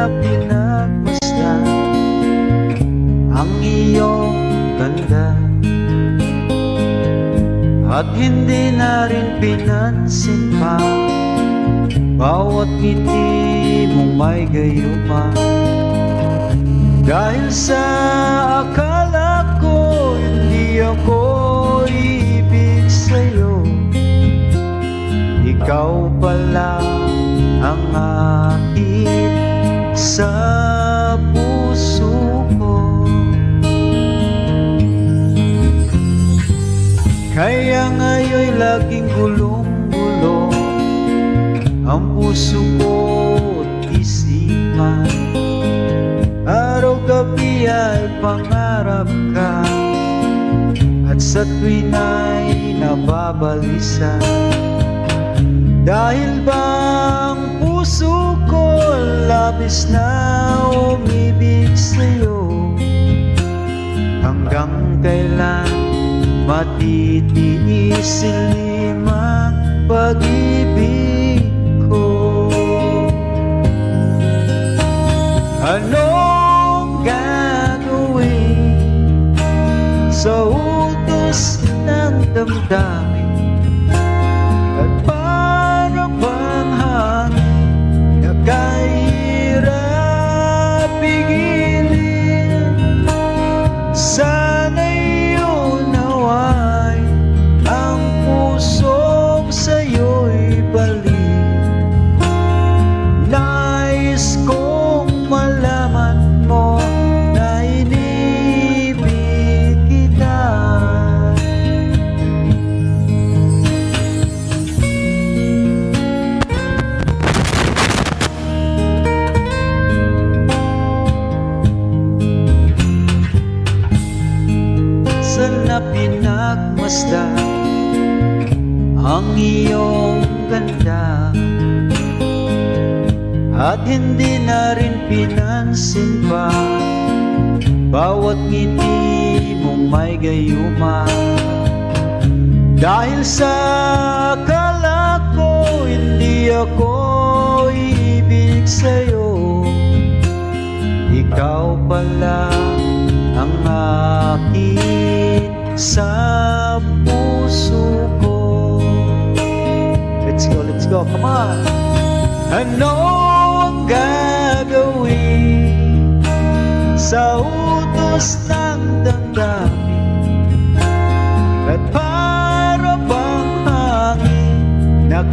na pinagmasdan ang iyong ganda, at hindi na rin pinansin pa bawat ngiti mong may gayuma. Dahil sa akala ko hindi ako ibig sa'yo, ikaw pala ang akin sa puso ko. Kaya ngayon'y laging gulong-gulo ang puso ko't isipan. Araw-gabi ay pangarap ka, at sa tuwin ay nababalisa. Dahil bang puso ko labis na umibig sa'yo, hanggang kailan matitiis limang pag-ibig ko? Anong gagawin sa utos ng damdamin, at para bang hangin na kahirap pigilin? Sana'y unaway ang pusong sa'yo'y balik. Nais kong malaman mo na inibig kita. Sana pinagmasdan ang iyong ganda, at hindi na rin pinansin pa bawat ngiti mong may gayuma. Dahil sa akala ko hindi ako ibig sa'yo, ikaw pala ang akin sa puso ko. Let's go, come on! Ano ang gagawin sa utos ng damdamin, at para bang hangin na